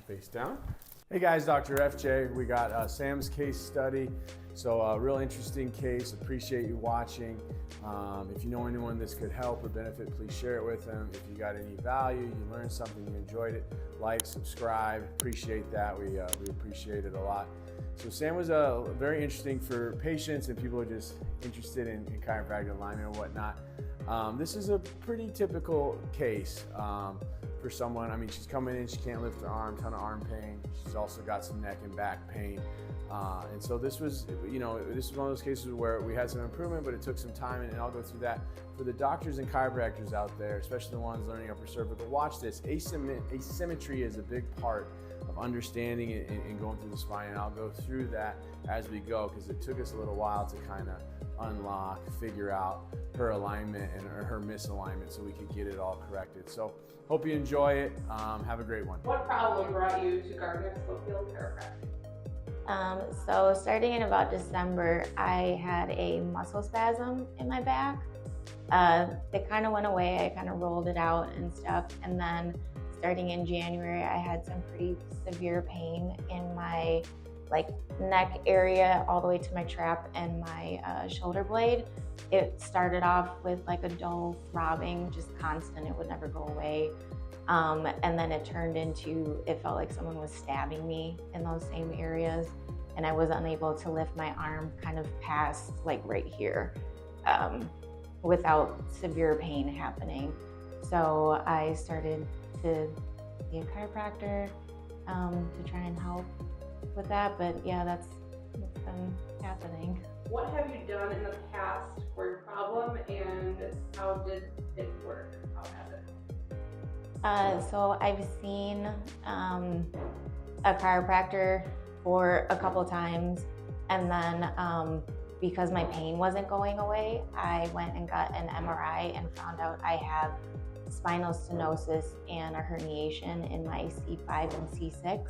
Face down. Hey guys, Dr. FJ. We got Sam's case study. So a real interesting case. Appreciate you watching. If you know anyone this could help or benefit, please share it with them. If you got any value, you learned something, you enjoyed it, like, subscribe. Appreciate that. We appreciate it a lot. So Sam was very interesting for patients and people who are just interested in chiropractic alignment or whatnot. This is a pretty typical case for someone. I mean, she's coming in, she can't lift her arm, ton of arm pain. She's also got some neck and back pain. And so this was, this is one of those cases where we had some improvement, but it took some time, and I'll go through that. For the doctors and chiropractors out there, especially the ones learning upper cervical, watch this. Asymmetry is a big part of understanding it and going through the spine, and I'll go through that as we go, because it took us a little while to kind of unlock, figure out her alignment and her misalignment so we could get it all corrected. So hope you enjoy it. Have a great one. What problem brought you to Gardner-Schofield Chiropractic? So starting in about December, I had a muscle spasm in my back. It kind of went away. I kind of rolled it out and stuff. And then starting in January, I had some pretty severe pain in my neck area all the way to my trap and my shoulder blade. It started off with a dull throbbing, just constant. It would never go away. And then it turned into, it felt like someone was stabbing me in those same areas. And I was unable to lift my arm kind of past right here without severe pain happening. So I started to be a chiropractor to try and help with that. But yeah, that's what's been happening. What have you done in the past for your problem, and how did it work? How has it? So I've seen a chiropractor for a couple times, and then because my pain wasn't going away, I went and got an MRI and found out I have spinal stenosis and a herniation in my C5 and C6.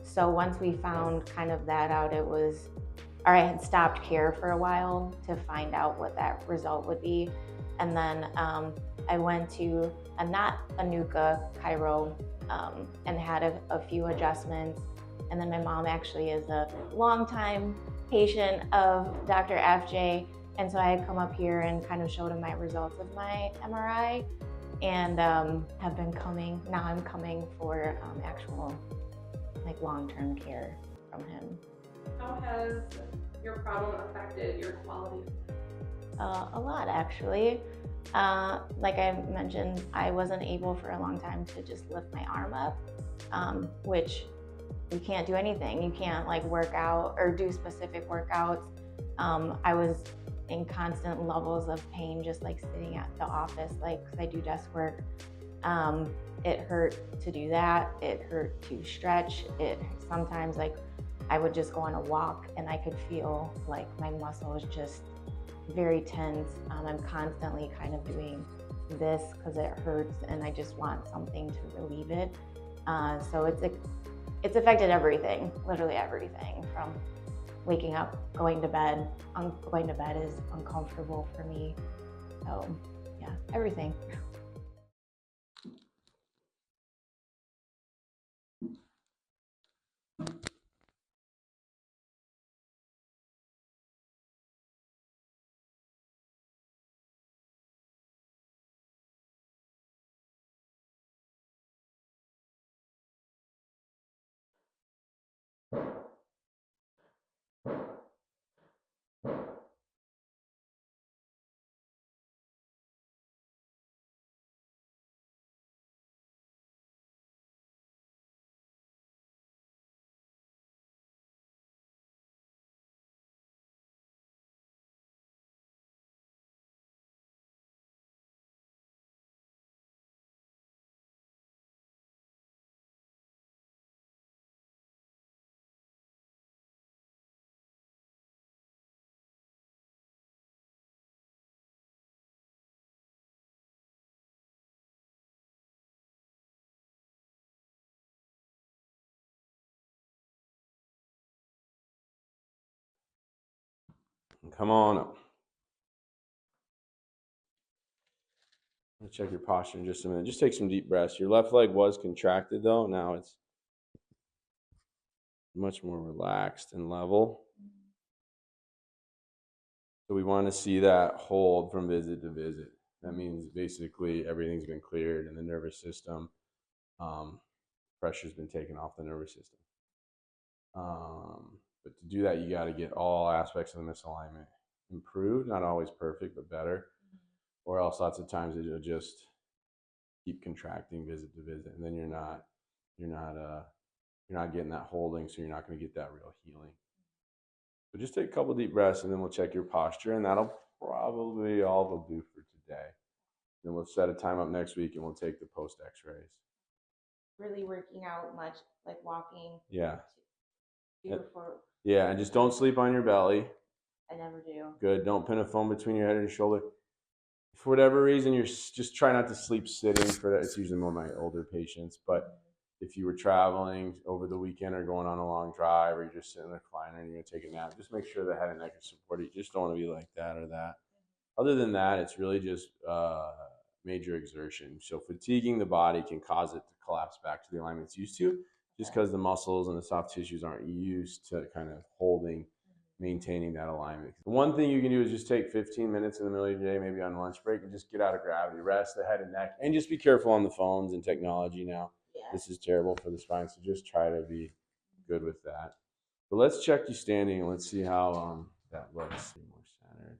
So once we found kind of that out, I had stopped care for a while to find out what that result would be. And then I went to not a NUCCA chiro and had a few adjustments. And then my mom actually is a longtime patient of Dr. FJ. And so I had come up here and kind of showed him my results of my MRI, and have been coming. Now I'm coming for actual long-term care from him. How has your problem affected your quality of life? A lot, actually. Like I mentioned, I wasn't able for a long time to just lift my arm up, which you can't do anything. You can't work out or do specific workouts. I was in constant levels of pain, just sitting at the office, because I do desk work. It hurt to do that. It hurt to stretch. Sometimes I would just go on a walk and I could feel my muscles just very tense. I'm constantly kind of doing this because it hurts and I just want something to relieve it. So it's affected everything, literally everything, from waking up, going to bed. Going to bed is uncomfortable for me. So yeah, everything. Come on up. I'll check your posture in just a minute. Just take some deep breaths. Your left leg was contracted though. Now it's much more relaxed and level. So we want to see that hold from visit to visit. That means basically everything's been cleared in the nervous system. Pressure's been taken off the nervous system. But to do that, you got to get all aspects of the misalignment improved. Not always perfect, but better. Or else lots of times it'll just keep contracting visit to visit, and then you're not getting that holding, so you're not going to get that real healing. So just take a couple deep breaths, and then we'll check your posture, and that'll probably all we'll do for today. Then we'll set a time up next week, and we'll take the post X-rays. Really working out much, like walking. Yeah. 2 to 4. Yeah, and just don't sleep on your belly. I never do. Good. Don't pin a phone between your head and your shoulder. For whatever reason, you're just try not to sleep sitting. For that, it's usually more my older patients. But if you were traveling over the weekend or going on a long drive, or you're just sitting in a recliner and you're gonna take a nap, just make sure the head and neck is supported. You just don't want to be like that or that. Other than that, it's really just major exertion. So fatiguing the body can cause it to collapse back to the alignment it's used to, just because the muscles and the soft tissues aren't used to kind of maintaining that alignment. One thing you can do is just take 15 minutes in the middle of your day, maybe on lunch break, and just get out of gravity, rest the head and neck, and just be careful on the phones and technology now. Yeah. This is terrible for the spine, so just try to be good with that. But let's check you standing, and let's see how that looks. Be more centered.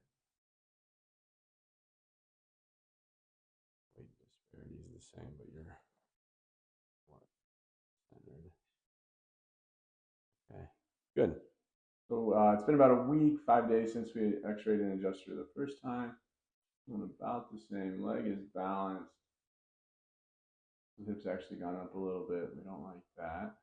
Weight disparity is the same, but you're centered. Okay, good. So it's been about a week, 5 days since we x-rayed and adjusted the first time. Doing about the same. Leg is balanced. The hip's actually gone up a little bit. We don't like that.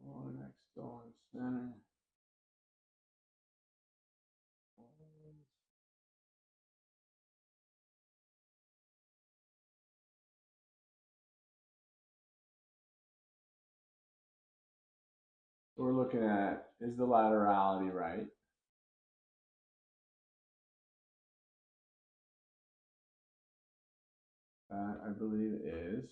Lower neck still in center. So we're looking at, is the laterality right? That I believe is.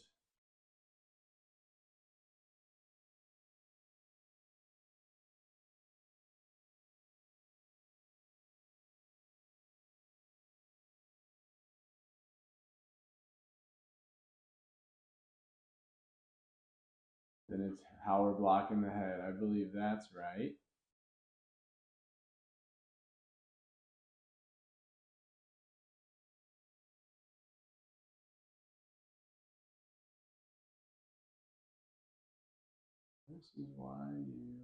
Then it's how we're blocking the head. I believe that's right. This is why you...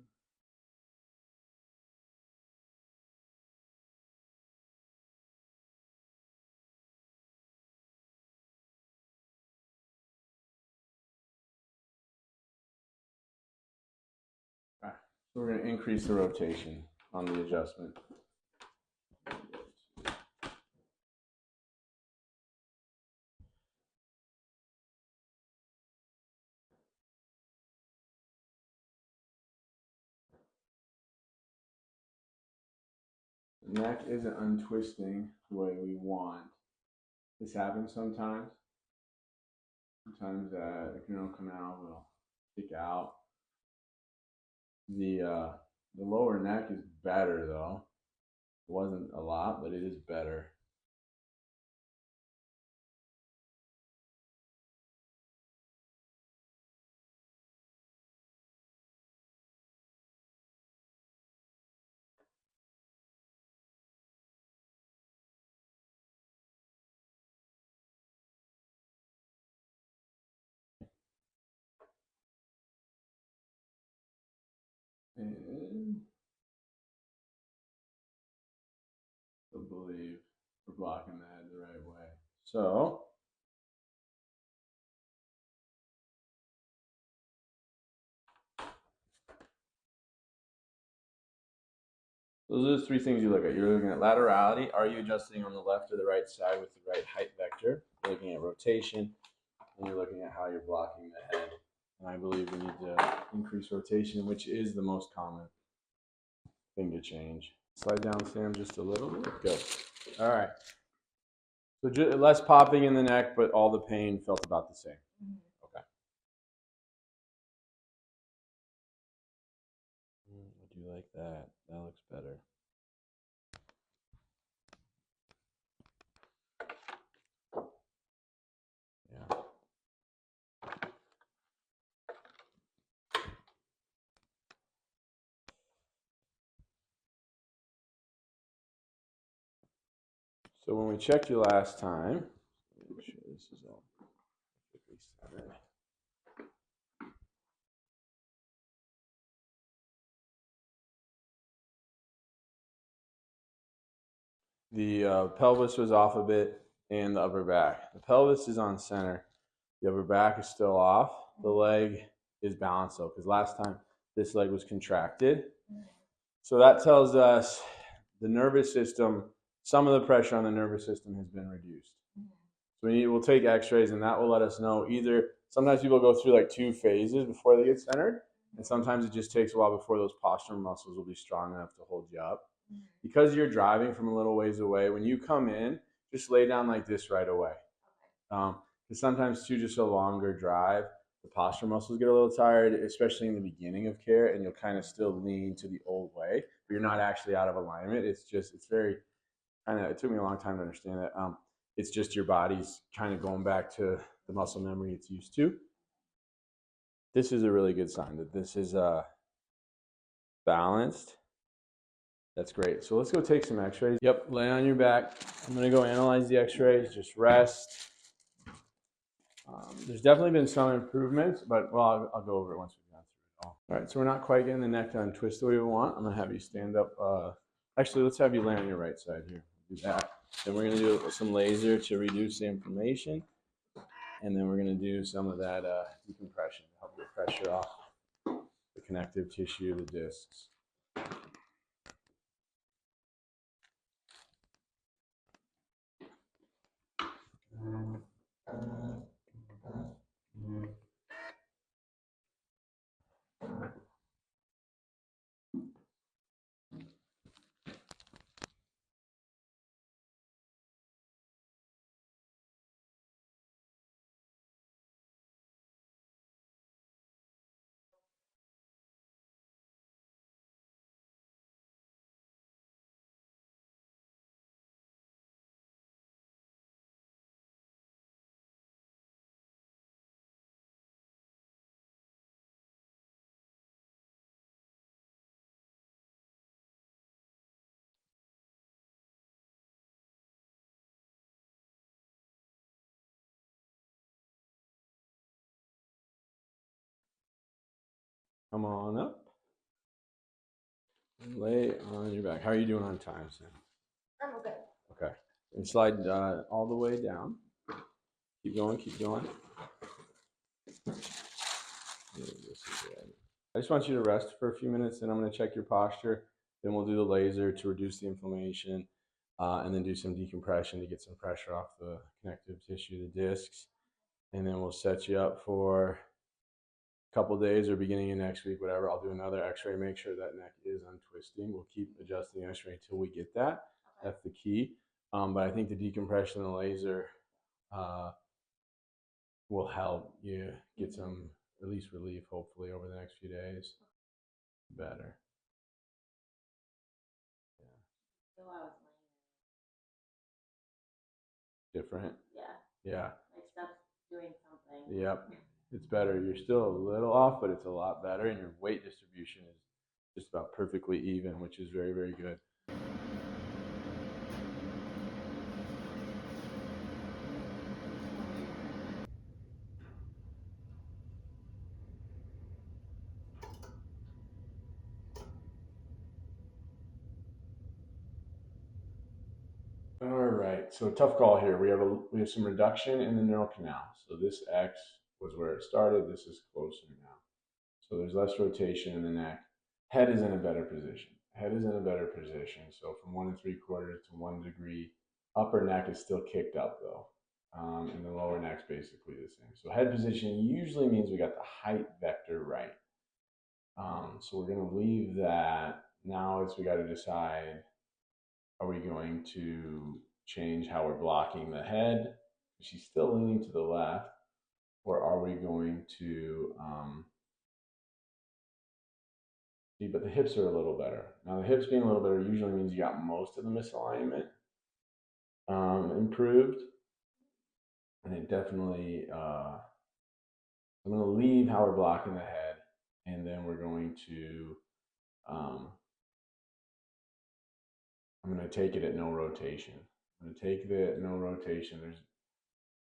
Okay. So we're going to increase the rotation on the adjustment. The neck isn't untwisting the way we want. This happens sometimes. Sometimes the adrenal canal will stick out. The lower neck is better though. It wasn't a lot, but it is better. And I believe we're blocking the head the right way. So Those are the three things you look at. You're looking at laterality. Are you adjusting on the left or the right side with the right height vector? You're looking at rotation, and you're looking at how you're blocking the head. And I believe we need to increase rotation, which is the most common thing to change. Slide down, Sam, just a little bit. Good. All right. So less popping in the neck, but all the pain felt about the same. Okay. I do like that. That looks better. Yeah. So when we checked you last time, make sure this is all perfectly centered. The pelvis was off a bit and the upper back. The pelvis is on center. The upper back is still off. The leg is balanced though, because last time this leg was contracted. So that tells us the nervous system, some of the pressure on the nervous system has been reduced. So we'll take x-rays and that will let us know either, sometimes people go through like 2 phases before they get centered, and sometimes it just takes a while before those postural muscles will be strong enough to hold you up. Because you're driving from a little ways away, when you come in, just lay down like this right away. Because sometimes too, just a longer drive, the postural muscles get a little tired, especially in the beginning of care, and you'll kind of still lean to the old way, but you're not actually out of alignment. It's very kind of, it took me a long time to understand that. It's just your body's kind of going back to the muscle memory it's used to. This is a really good sign that this is balanced. That's great. So let's go take some x-rays. Yep, lay on your back. I'm going to go analyze the x-rays. Just rest. There's definitely been some improvements, but well, I'll go over it once we've gone through it all. All right, so we're not quite getting the neck to untwist the way we want. I'm going to have you stand up. Actually, let's have you lay on your right side here. Do that. Then we're going to do some laser to reduce the inflammation. And then we're going to do some of that decompression to help get pressure off the connective tissue, the discs. Come on up. Lay on your back. How are you doing on time, Sam? I'm okay. Okay. And slide all the way down. Keep going, keep going. I just want you to rest for a few minutes, and I'm going to check your posture. Then we'll do the laser to reduce the inflammation, and then do some decompression to get some pressure off the connective tissue, the discs. And then we'll set you up for couple days or beginning of next week, whatever. I'll do another x-ray, make sure that neck is untwisting. We'll keep adjusting the x-ray until we get that. That's the key. But I think the decompression and the laser will help you get some at least relief, hopefully, over the next few days. Better. Yeah. Different. Yeah. Like stuff doing something. Yep. It's better. You're still a little off, but it's a lot better, and your weight distribution is just about perfectly even, which is very, very good. All right, so tough call here. We have some reduction in the neural canal. So this X was where it started. This is closer now. So there's less rotation in the neck. Head is in a better position. Head is in a better position. So from 1 3/4 to 1 degree. Upper neck is still kicked up though. And the lower neck's basically the same. So head position usually means we got the height vector right. So we're going to leave that. Now we got to decide, are we going to change how we're blocking the head? She's still leaning to the left. Or are we going to, see, but the hips are a little better. Now the hips being a little better usually means you got most of the misalignment improved. And it definitely, I'm going to leave how we're blocking the head, and then we're going to, I'm going to take it at no rotation. I'm going to take it at no rotation. There's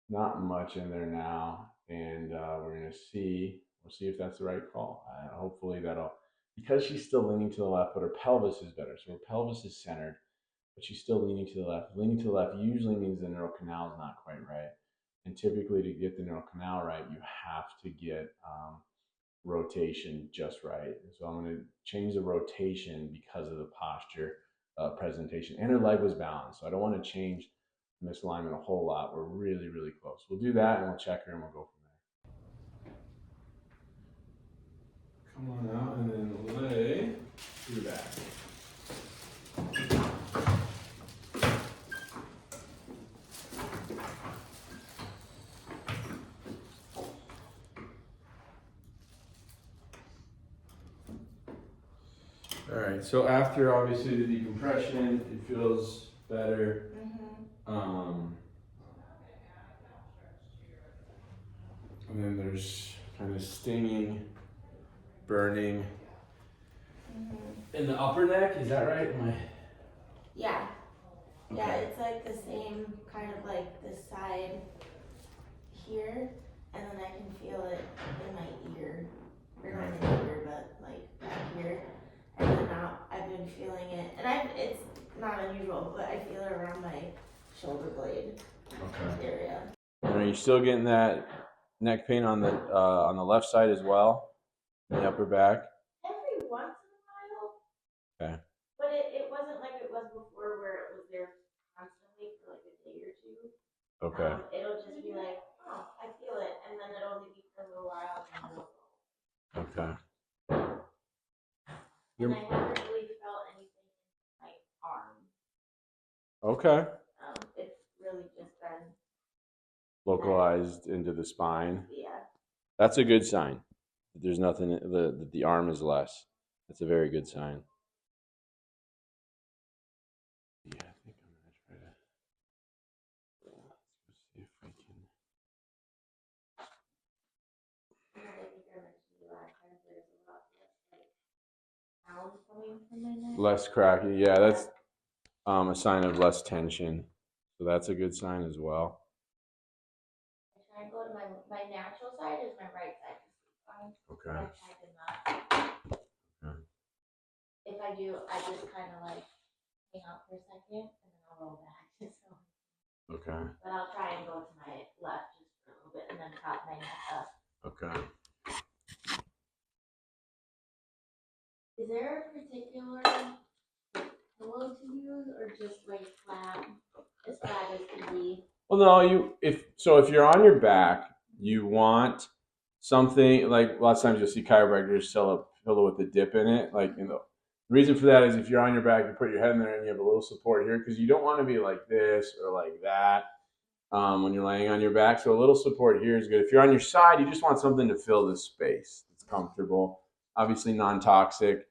not much in there now, and we're going to see, we'll see if that's the right call. Hopefully that'll, because she's still leaning to the left, but her pelvis is better. So her pelvis is centered, but she's still leaning to the left. Leaning to the left usually means the neural canal is not quite right. And typically to get the neural canal right, you have to get rotation just right. So I'm going to change the rotation because of the posture presentation. And her leg was balanced. So I don't want to change misalignment a whole lot. We're really, really close. We'll do that and we'll check her and we'll go from there. Come on out and then lay to your back. All right, so after obviously the decompression, it feels better. And then there's kind of stinging, burning in the upper neck. Is that right? Yeah. Okay. Yeah, it's like the same kind of like the side here, and then I can feel it in my ear, or not in the ear, but like back here. And then now I've been feeling it, and it's not unusual, but I feel it around my shoulder blade area. And are you still getting that neck pain on the left side as well, in the upper back? Every once in a while. Okay. But it wasn't like it was before, where it was there constantly for like a day or two. Okay. It'll just be like, oh, I feel it, and then it'll only be for a little while, and then it'll go. Okay. And I haven't really felt anything in my arm. Okay. It's really just been Localized into the spine. Yeah. That's a good sign. There's nothing, the arm is less. That's a very good sign. Yeah, I think I'm going to try to, let's see if I can. I think I mentioned to you last time, there's a lot less like sound coming from my neck. Less cracking. Yeah, that's a sign of less tension. So that's a good sign as well. I try and go to my natural side is my right side. Okay. I cannot. Okay. If I do, I just kind of like hang out for a second and then I'll roll back. So. Okay. But I'll try and go to my left just for a little bit and then prop my neck up. Okay. Is there a particular pillow to use, or just like flat, as flat as can be? Well, no, if you're on your back, you want something like lots of times you'll see chiropractors sell a pillow with a dip in it. Like, the reason for that is if you're on your back, you put your head in there and you have a little support here because you don't want to be like this or like that when you're laying on your back. So a little support here is good. If you're on your side, you just want something to fill the space. It's comfortable, obviously non-toxic.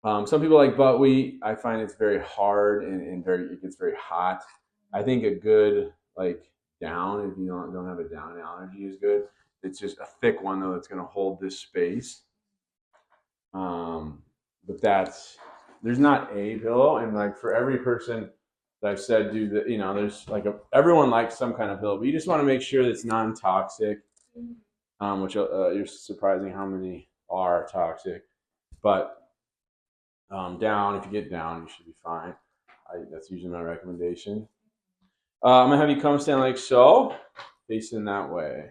Some people like buckwheat. I find it's very hard and it gets very hot. I think a good down, if you don't have a down allergy, is good. It's just a thick one though that's going to hold this space. But there's not a pillow, and for every person that I've said do the, there's everyone likes some kind of pillow, but you just want to make sure that it's non-toxic. Which you're surprising how many are toxic, but down, if you get down, you should be fine. That's usually my recommendation. I'm gonna have you come stand like so, facing that way.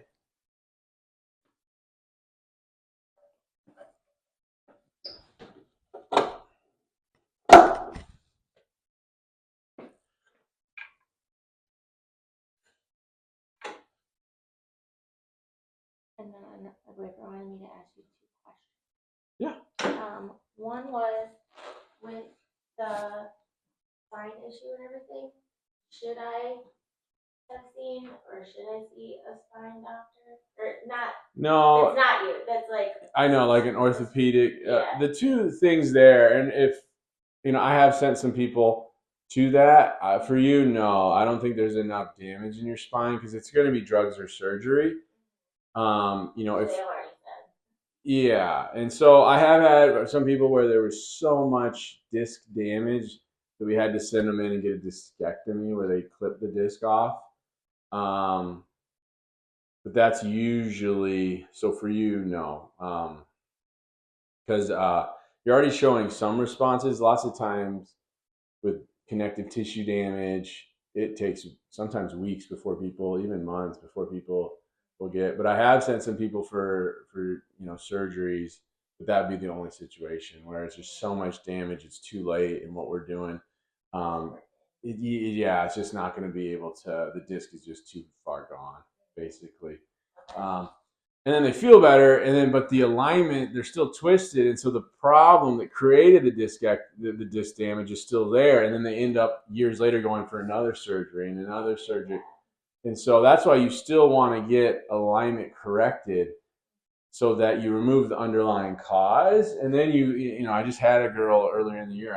ask you 2 questions. Yeah. One was with the spine issue and everything. Should I have seen or should I see a spine doctor or not? No, it's not you. That's like I know, like an orthopedic. Yeah. The two things there, and if I have sent some people to that. For you, no, I don't think there's enough damage in your spine because it's going to be drugs or surgery. they If already said. yeah, and so I have had some people where there was so much disc damage that we had to send them in and get a discectomy where they clip the disc off. But that's usually so for you, no, because you're already showing some responses. Lots of times with connective tissue damage, it takes sometimes weeks before people, even months before people will get. But I have sent some people for surgeries, but that would be the only situation where it's just so much damage, it's too late in what we're doing. Yeah, it's just not going to be able to. The disc is just too far gone, basically. And then they feel better, but the alignment, they're still twisted, and so the problem that created the disc damage is still there, and then they end up years later going for another surgery and another surgery, and so that's why you still want to get alignment corrected so that you remove the underlying cause, and then I just had a girl earlier in the year.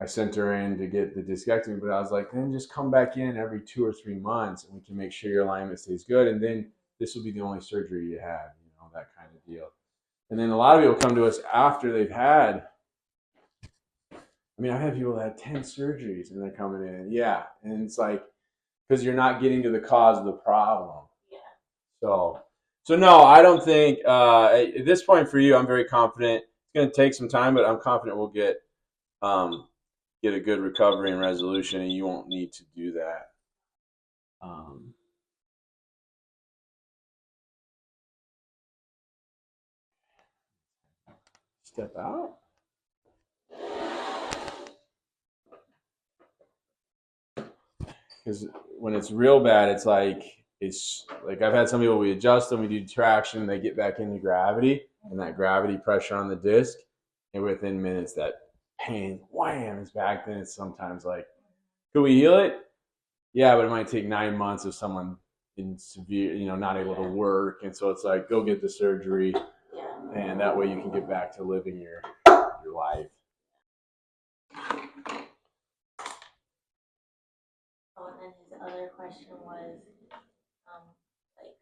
I sent her in to get the discectomy, but I was like, then just come back in every 2 or 3 months, and we can make sure your alignment stays good, and then this will be the only surgery you have, that kind of deal. And then a lot of people come to us after they've had, I've had people that had 10 surgeries and they're coming in. Yeah. And it's like, because you're not getting to the cause of the problem. Yeah. So no, I don't think, at this point for you, I'm very confident. It's going to take some time, but I'm confident we'll get a good recovery and resolution, and you won't need to do that. Step out. Because when it's real bad, it's like I've had some people, we adjust them, we do traction, they get back into gravity, and that gravity pressure on the disc, and within minutes that pain, wham, is back. Then it's sometimes like, could we heal it? Yeah, but it might take 9 months of someone in severe, not able to work, and so it's like, go get the surgery, and that way you can get back to living your life. Oh, and then his other question was, like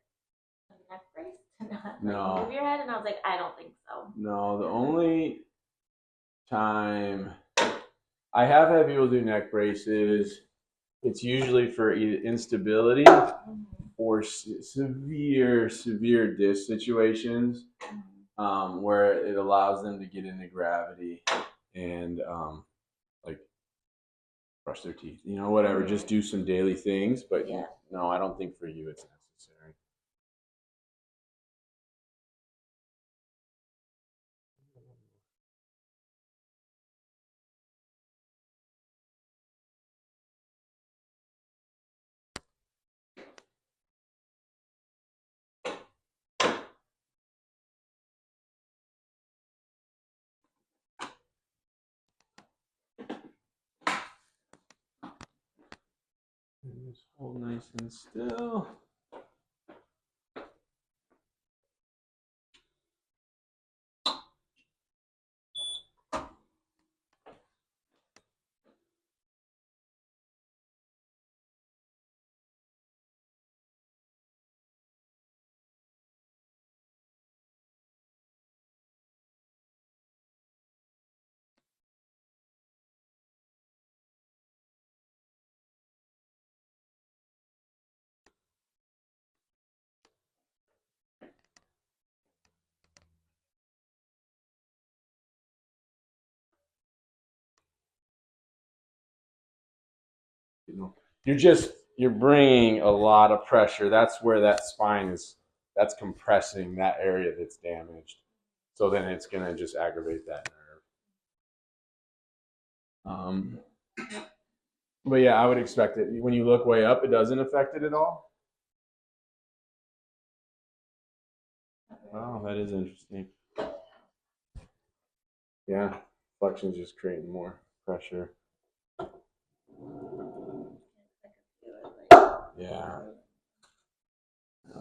a neck brace to not No. move your head, and I was like, I don't think so. No, the only time I have had people do neck braces, it's usually for either instability or severe disc situations, where it allows them to get into gravity and like brush their teeth, whatever, just do some daily things. But no, I don't think for you it's necessary. And just hold nice and still. You're bringing a lot of pressure. That's where that spine is. That's compressing that area that's damaged. So then it's going to just aggravate that nerve. But yeah, I would expect it. When you look way up, it doesn't affect it at all. Wow, that is interesting. Yeah, flexion's just creating more pressure. Yeah.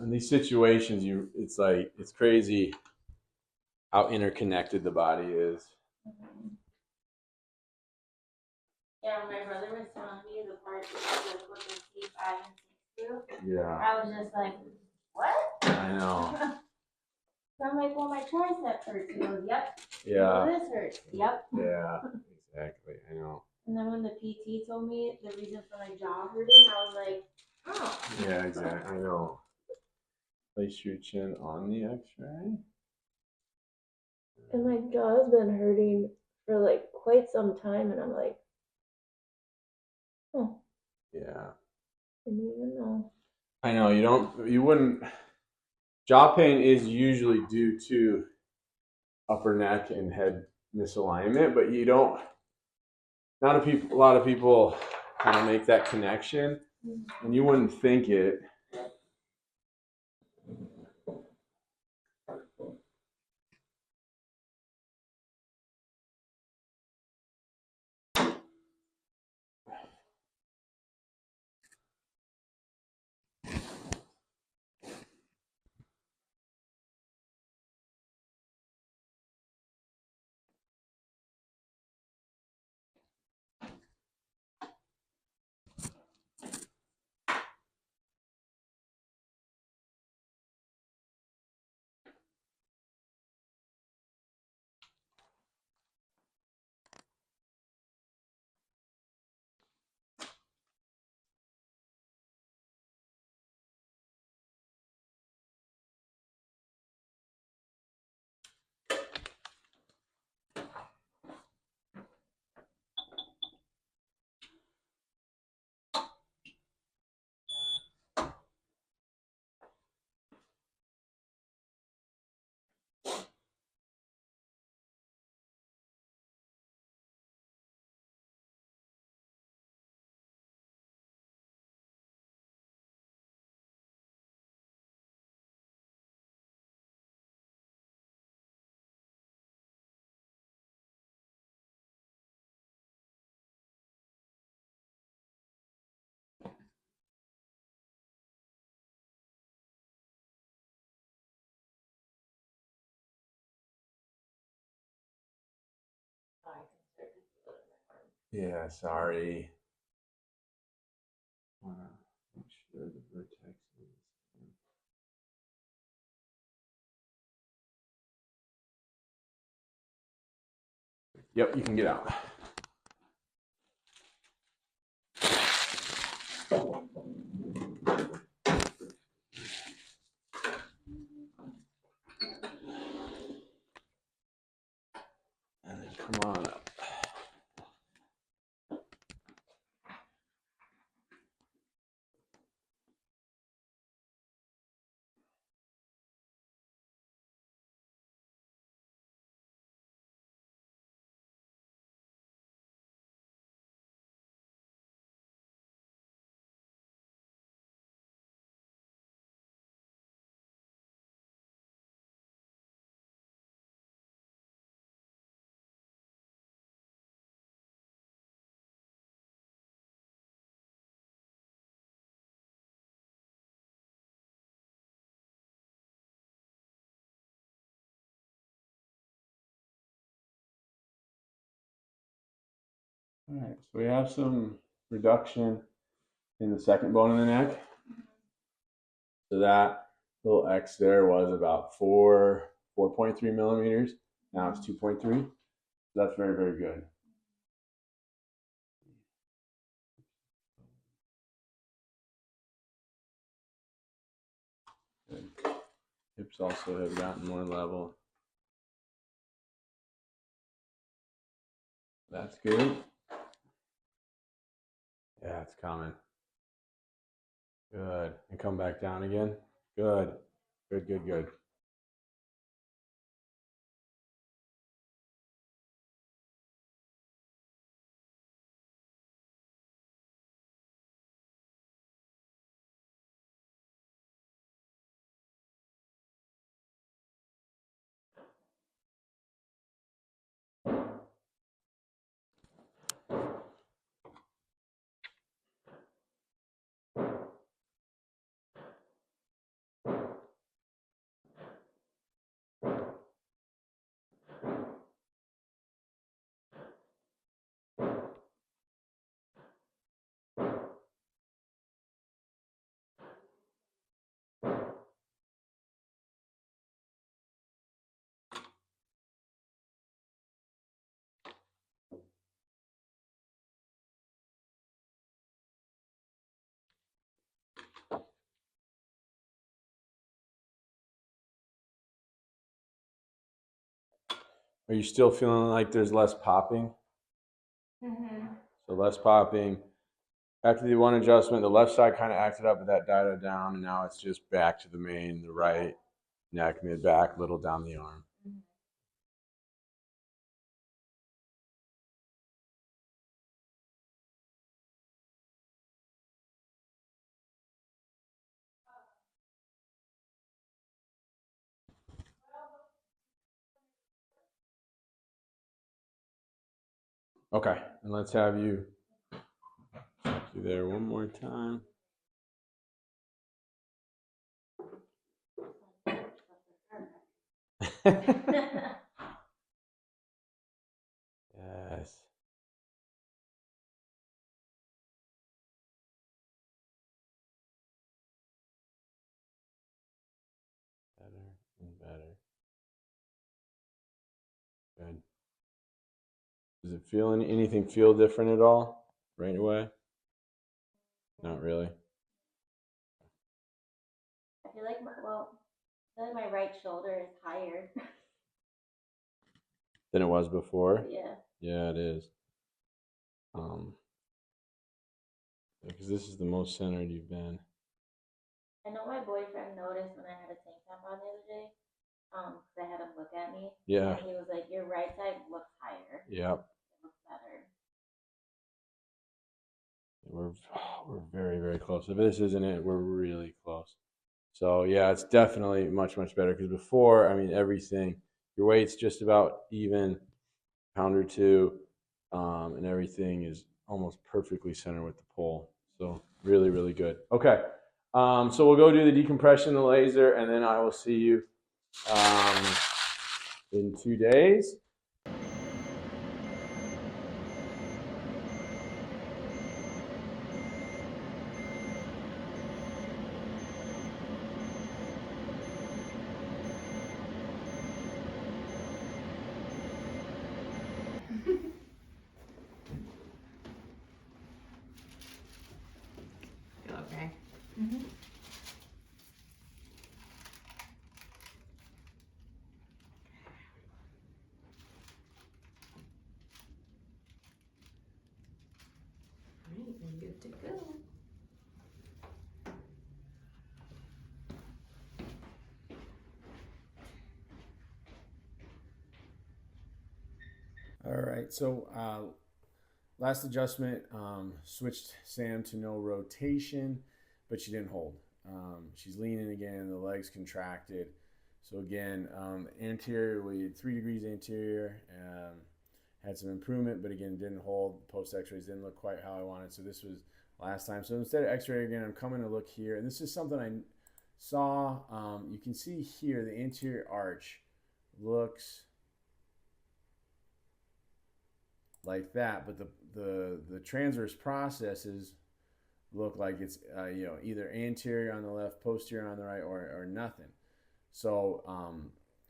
In these situations, it's like it's crazy how interconnected the body is. Yeah, my brother was telling me the part that was with the C5 and C2. Yeah. I was just like, what? I know. So I'm like, well, my tricep hurts. He goes, yep. Yeah. Well, this hurts. Yep. Yeah, exactly. I know. And then when the PT told me the reason for my jaw hurting, I was like, oh. Yeah, exactly. I know. Place your chin on the x-ray. And my jaw's been hurting for like quite some time, and I'm like, oh, Yeah. I didn't even know. I know. You wouldn't. Jaw pain is usually due to upper neck and head misalignment, but you don't. A lot of people kind of make that connection, and you wouldn't think it. Yeah, sorry. Wanna make sure the vertex is. Yep, you can get out. And then come on up. All right, so we have some reduction in the second bone in the neck. So that little X there was about 4.3 millimeters. Now it's 2.3. So that's very, very good. Good. Hips also have gotten more level. That's good. Yeah, it's coming. Good. And come back down again. Good. Good, good, good. Are you still feeling like there's less popping? So less popping. After the one adjustment, the left side kind of acted up, but that died down, and now it's just back to the main, the right neck, mid back, little down the arm. Okay, and let's have you do there one more time. Yes. Better and better. Good. Does it feel anything feel different at all right away? Not really. I feel like my right shoulder is higher. Than it was before? Yeah. Yeah, it is. Because this is the most centered you've been. I know my boyfriend noticed when I had a tank top on the other day, because I had him look at me. Yeah. And he was like, your right side looks higher. Yep. It looks better. We're very, very close. If this isn't it, we're really close. So yeah, it's definitely much, much better. Because before, I mean, everything, your weight's just about even, pound or two, and everything is almost perfectly centered with the pole. So really, really good. Okay, so we'll go do the decompression, the laser, and then I will see you in 2 days. Okay. Alright, I'm good to go. All right, so last adjustment, switched Sam to no rotation, but she didn't hold. She's leaning again, the legs contracted. So again, anterior, we had 3 degrees anterior, had some improvement, but again, didn't hold. Post x-rays didn't look quite how I wanted. So this was last time. So instead of x-ray again, I'm coming to look here. And this is something I saw. You can see here, the anterior arch looks like that, but the transverse processes look like it's either anterior on the left, posterior on the right, or nothing. So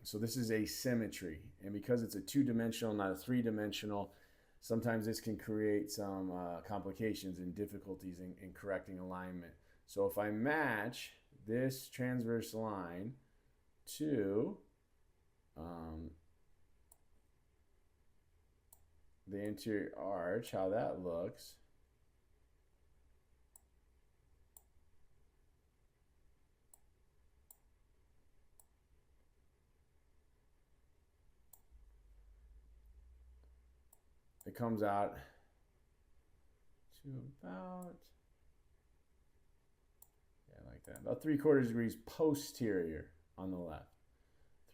so this is asymmetry, and because it's a 2-dimensional, not a 3-dimensional, sometimes this can create some complications and difficulties in correcting alignment. So if I match this transverse line to the anterior arch, how that looks. It comes out to about, like that, about 3/4 degrees posterior on the left.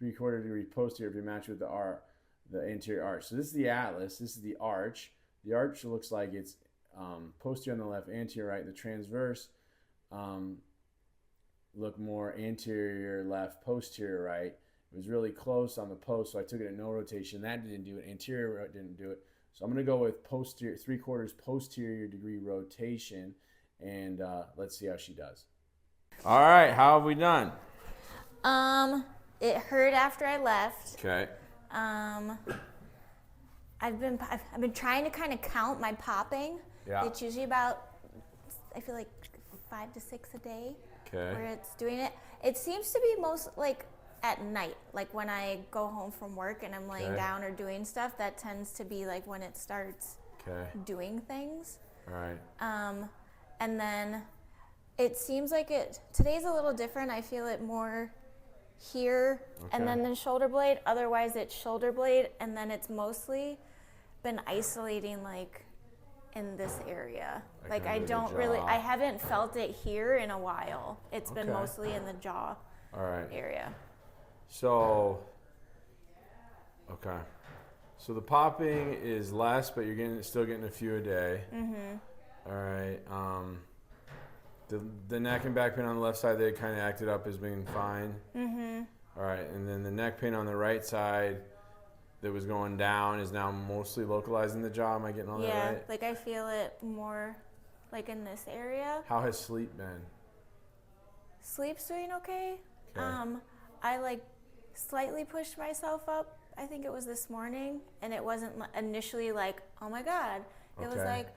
3/4 degrees posterior if you match with the anterior arch. So this is the atlas, this is the arch. The arch looks like it's posterior on the left, anterior right. The transverse look more anterior left, posterior right. It was really close on the post, so I took it at no rotation. That didn't do it. Anterior didn't do it. So I'm going to go with posterior, 3/4 posterior degree rotation, and let's see how she does. All right, how have we done? It hurt after I left. Okay. I've been trying to kind of count my popping. Yeah. It's usually about, I feel like 5 to 6 a day. Okay. Where it's doing it. It seems to be most like at night, like when I go home from work and I'm laying Okay. down or doing stuff. That tends to be like when it starts Okay. doing things. All right. And then it seems like today's a little different. I feel it more here and then the shoulder blade. Otherwise it's shoulder blade, and then it's mostly been isolating like in this area. Like I don't really, I haven't felt it here in a while. It's been mostly in the jaw area. So, okay. So the popping is less, but you're still getting a few a day. All right. The neck and back pain on the left side, they kind of acted up as being fine. All right. And then the neck pain on the right side that was going down is now mostly localized in the jaw. Am I getting all that right? Yeah, like I feel it more like in this area. How has sleep been? Sleep's doing okay. I like slightly pushed myself up. I think it was this morning, and it wasn't initially like, oh my God. It was like,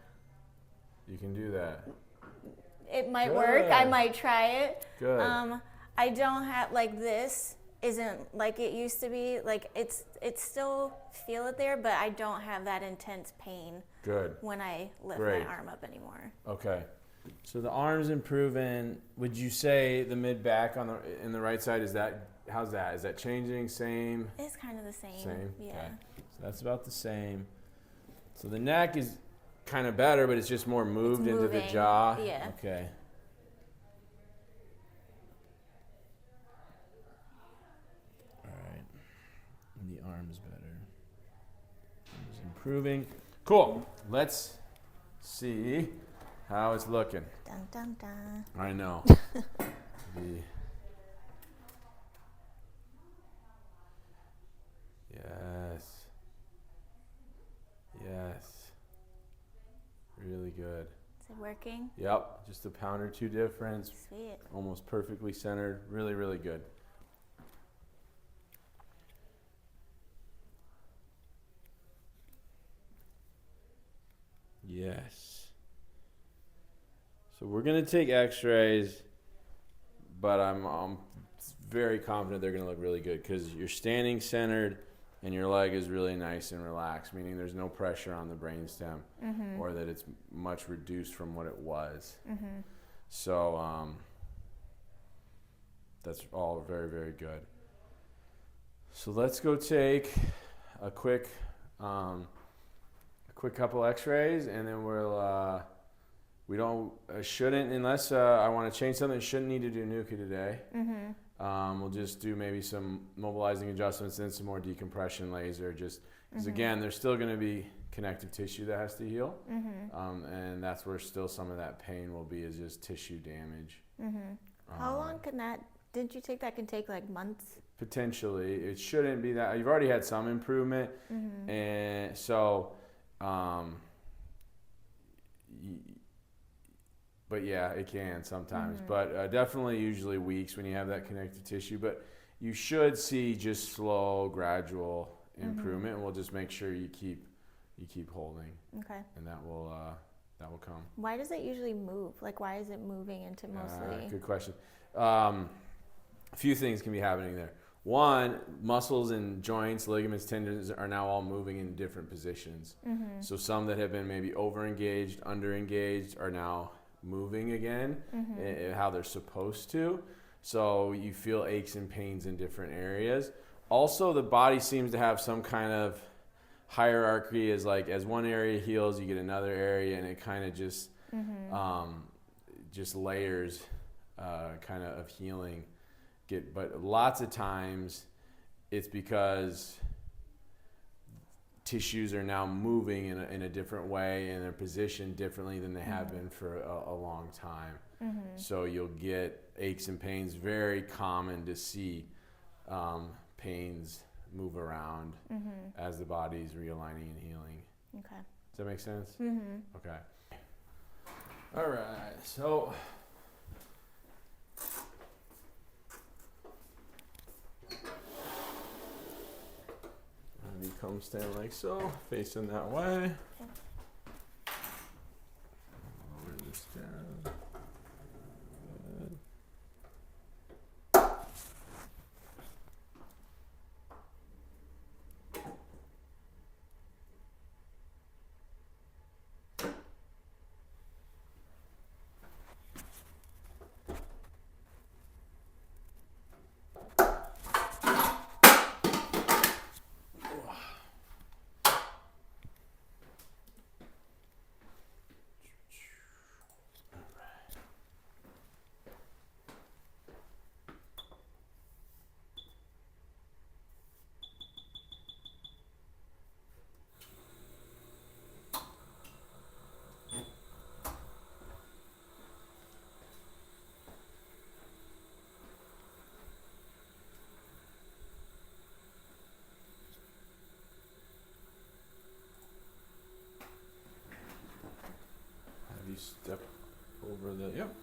you can do that. It might work. I might try it. Good. I don't have like this isn't like it used to be. Like it's still feel it there, but I don't have that intense pain. Good. When I lift my arm up anymore. Okay. So the arm's improving. Would you say the mid back in the right side how's that? Is that changing? Same? It's kind of the same. Same. Yeah. Okay. So that's about the same. So the neck is kind of better, but it's just more moved into the jaw. Yeah. Okay. All right. And the arm's better. It's improving. Cool. Let's see how it's looking. Dun, dun, dun. I know. Yes. Really good. Is it working? Yep. Just a pound or two difference. Sweet. Almost perfectly centered. Really, really good. Yes. So we're going to take x-rays, but I'm very confident they're going to look really good because you're standing centered and your leg is really nice and relaxed, meaning there's no pressure on the brainstem or that it's much reduced from what it was. So that's all very, very good. So let's go take a quick couple x-rays, and then shouldn't, unless I want to change something, shouldn't need to do NUCCA today. We'll just do maybe some mobilizing adjustments and some more decompression laser, just because again, there's still going to be connective tissue that has to heal. And that's where still some of that pain will be, is just tissue damage. How long can that, didn't you take that can take like months? Potentially. It shouldn't be that. You've already had some improvement. And so, but yeah, it can sometimes. But definitely usually weeks when you have that connective tissue. But you should see just slow, gradual improvement. And we'll just make sure you keep holding. Okay. And that will come. Why does it usually move? Like, why is it moving into mostly? Good question. A few things can be happening there. One, muscles and joints, ligaments, tendons are now all moving in different positions. So some that have been maybe over-engaged, under-engaged are now moving again, how they're supposed to. So you feel aches and pains in different areas. Also, the body seems to have some kind of hierarchy, as one area heals, you get another area, and it kind of just layers kind of healing. But lots of times it's because tissues are now moving in a different way, and they're positioned differently than they have been for a long time. So you'll get aches and pains. Very common to see pains move around as the body's realigning and healing. Okay. Does that make sense? Okay. All right. So you come stand like so, facing that way. Lower this down. Good. step over the, yep.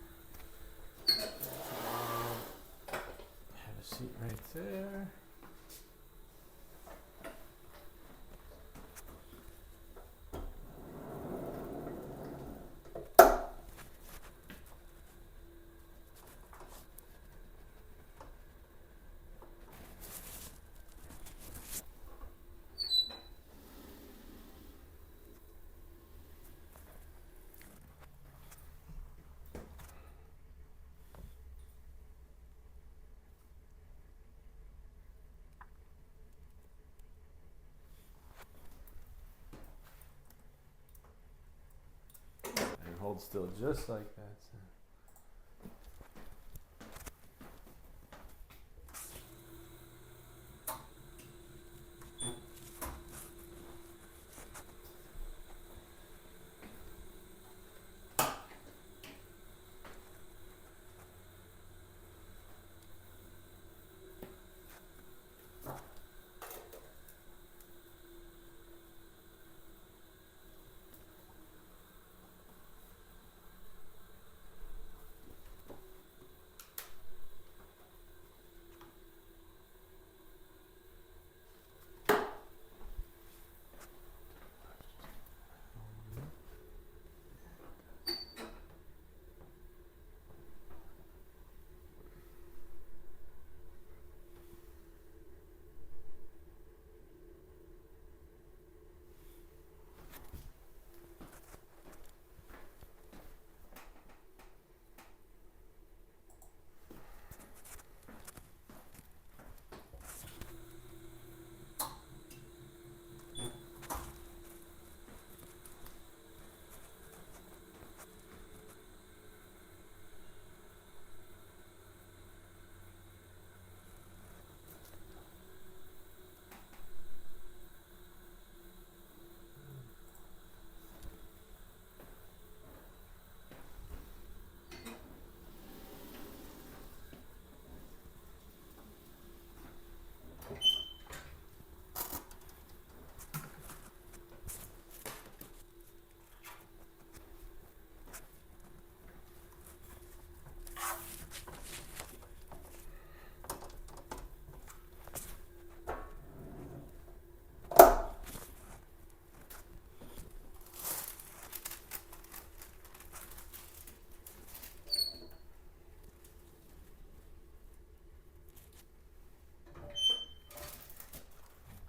Have a seat right there. And hold still just like that.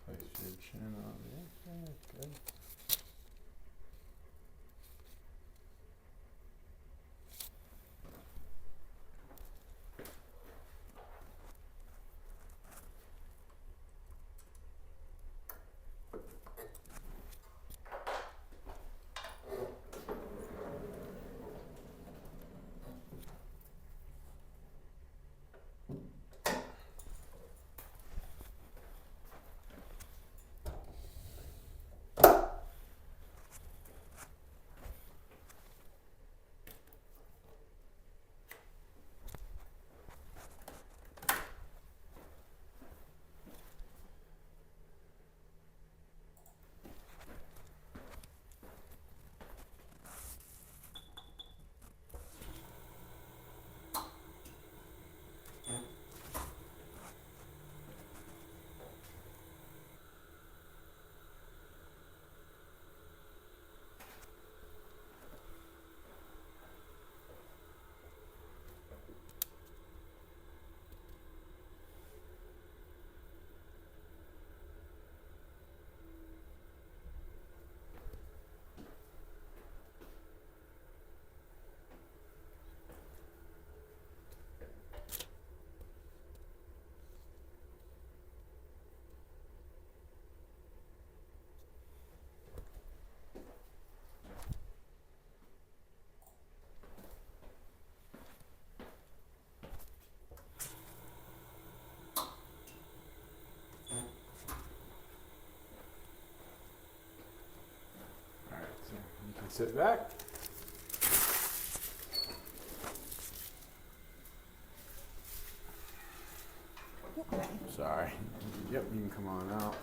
Place your chin on the inside, good. Sit back. Okay. Sorry. Yep, you can come on out.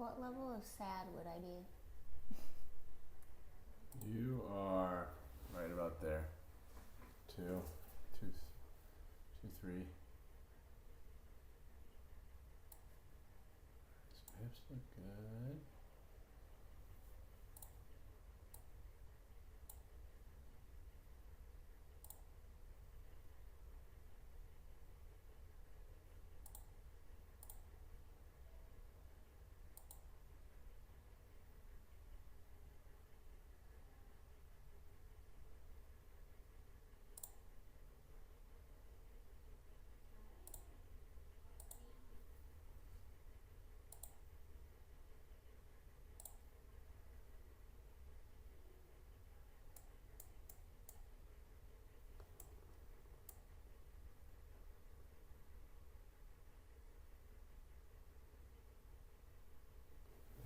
what level of sad would I be? You are right about there. 2, 3. So hips look good.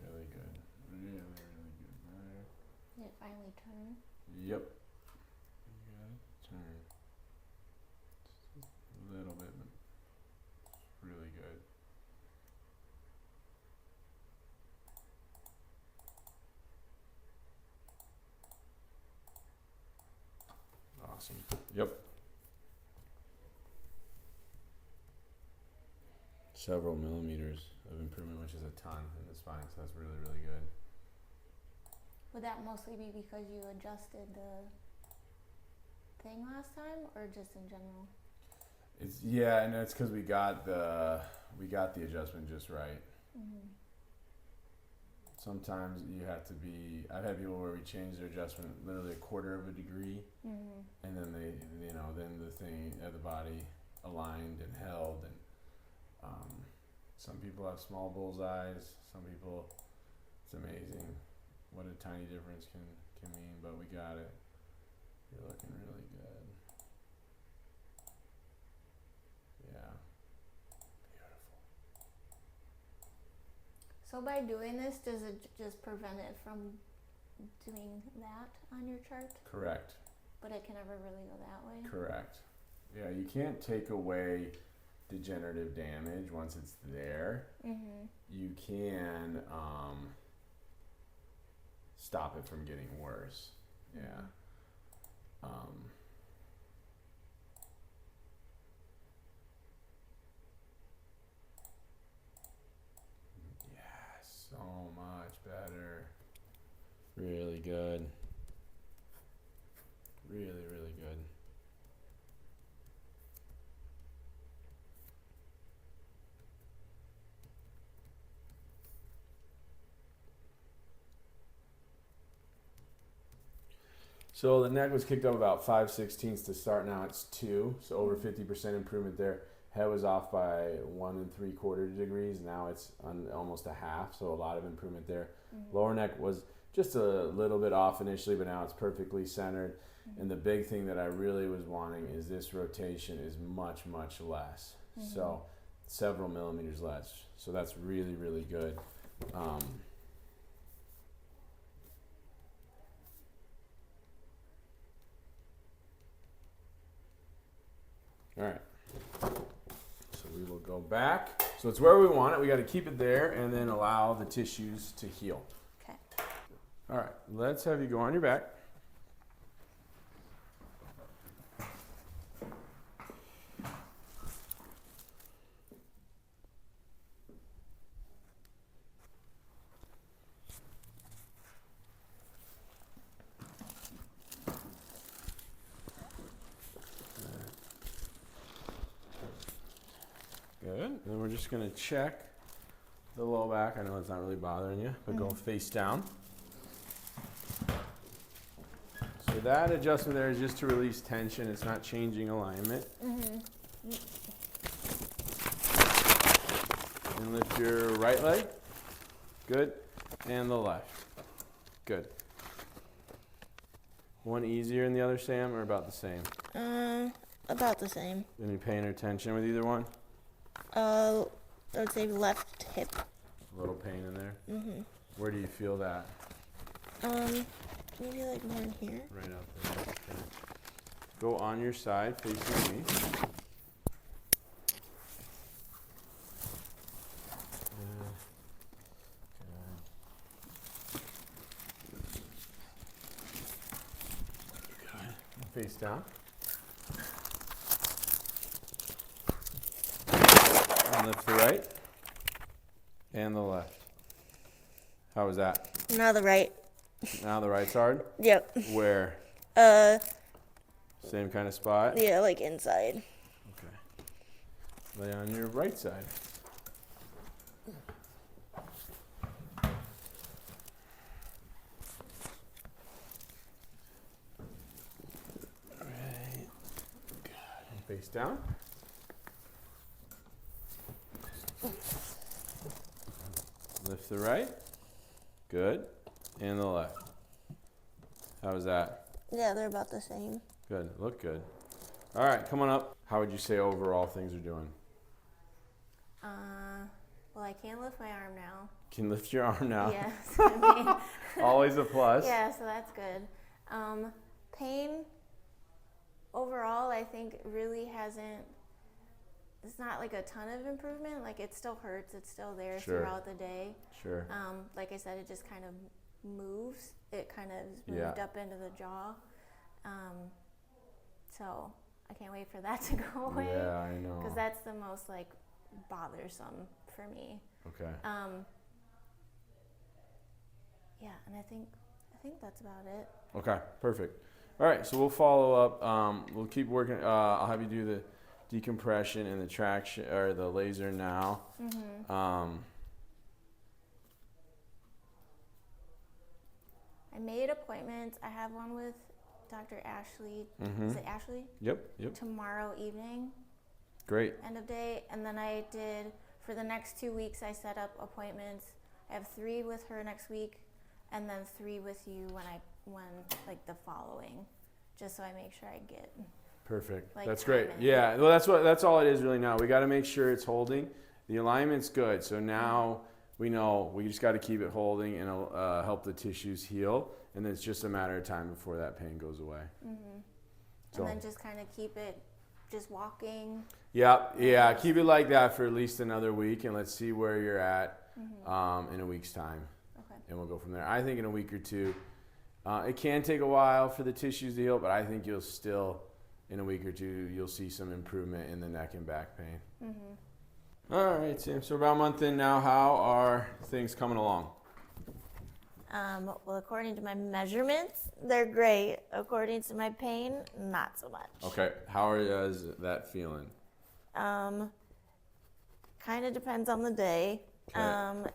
Really good. Really, really good there. Did it finally turn? Yep. You got it. Turn. Just a little bit, but it's really good. Awesome. Yep. Several millimeters of improvement, which is a ton in the spine, so that's really, really good. Would that mostly be because you adjusted the thing last time, or just in general? It's and it's because we got the adjustment just right. Mm-hmm. Sometimes you have to be. I've had people where we change their adjustment literally 1/4 of a degree, Mm-hmm. and then then the thing the body aligned and held, and some people have small bullseyes. Some people, it's amazing what a tiny difference can mean. But we got it. You're looking really good. Yeah. Beautiful. So by doing this, does it just prevent it from doing that on your chart? Correct. But it can never really go that way? Correct. Yeah, you can't take away degenerative damage once it's there. Mm-hmm. You can stop it from getting worse. Yeah. Yeah, so much better. Really good. Really, really good. So the neck was kicked up about 5/16 to start. Now it's 2, so over 50% improvement there. Head was off by 1 3/4 degrees. Now it's almost a half, so a lot of improvement there. Mm-hmm. Lower neck was just a little bit off initially, but now it's perfectly centered. Mm-hmm. And the big thing that I really was wanting is this rotation is much, much less. Mm-hmm. So several millimeters less. So that's really, really good. All right, so we will go back. So it's where we want it. We got to keep it there and then allow the tissues to heal. Okay. All right, let's have you go on your back. Good. And then we're just going to check the low back. I know it's not really bothering you, but go face down. So that adjustment there is just to release tension. It's not changing alignment. Mm-hmm. And lift your right leg. Good. And the left. Good. One easier than the other, Sam, or about the same? About the same. Any pain or tension with either one? I would say left hip. A little pain in there? Mm-hmm. Where do you feel that? Maybe like more in here. Right out there. Okay. Go on your side, facing me. down. And lift the right and the left. How was that? Now the right. Now the right's hard? Yep. Where? Same kind of spot? Yeah, like inside. Okay. Lay on your right side. Right. Good. Face down. Lift the right. Good. And the left. How was that? Yeah, they're about the same. Good. Look good. All right, come on up. How would you say overall things are doing? Well, I can't lift my arm now. Can lift your arm now. Yes. I mean, Always a plus. yeah, so that's good. Pain overall, I think really hasn't. It's not like a ton of improvement. Like it still hurts. It's still there Sure. throughout the day. Sure. Like I said, it just kind of moves. It kind of Yeah. moved up into the jaw. So I can't wait for that to go away. Yeah, I know. Because that's the most like bothersome for me. Okay. Yeah, and I think that's about it. Okay, perfect. All right, so we'll follow up. We'll keep working. I'll have you do the decompression and the traction or the laser now. Mm-hmm. I made appointments. I have one with Dr. Ashley. Mm-hmm. Is it Ashley? Yep. Tomorrow evening, Great. end of day. And then I did, for the next 2 weeks, I set up appointments. I have 3 with her next week, and then 3 with you when like the following, just so I make sure I get. Perfect. Like That's time great. in. Yeah. Well, that's all it is really now. We got to make sure it's holding. The alignment's good. So now we know we just got to keep it holding and help the tissues heal. And then it's just a matter of time before that pain goes away. Mm-hmm. So. And then just kind of keep it just walking. Yeah. Keep it like that for at least another week, and let's see where you're at Mm-hmm. in a week's time. Okay. And we'll go from there. I think in a week or two, it can take a while for the tissues to heal, but I think you'll still, in a week or two, you'll see some improvement in the neck and back pain. Mm-hmm. All right, Sam. So about a month in now, how are things coming along? Well, according to my measurements, they're great. According to my pain, not so much. Okay. How is that feeling? Kind of depends on the day. Okay.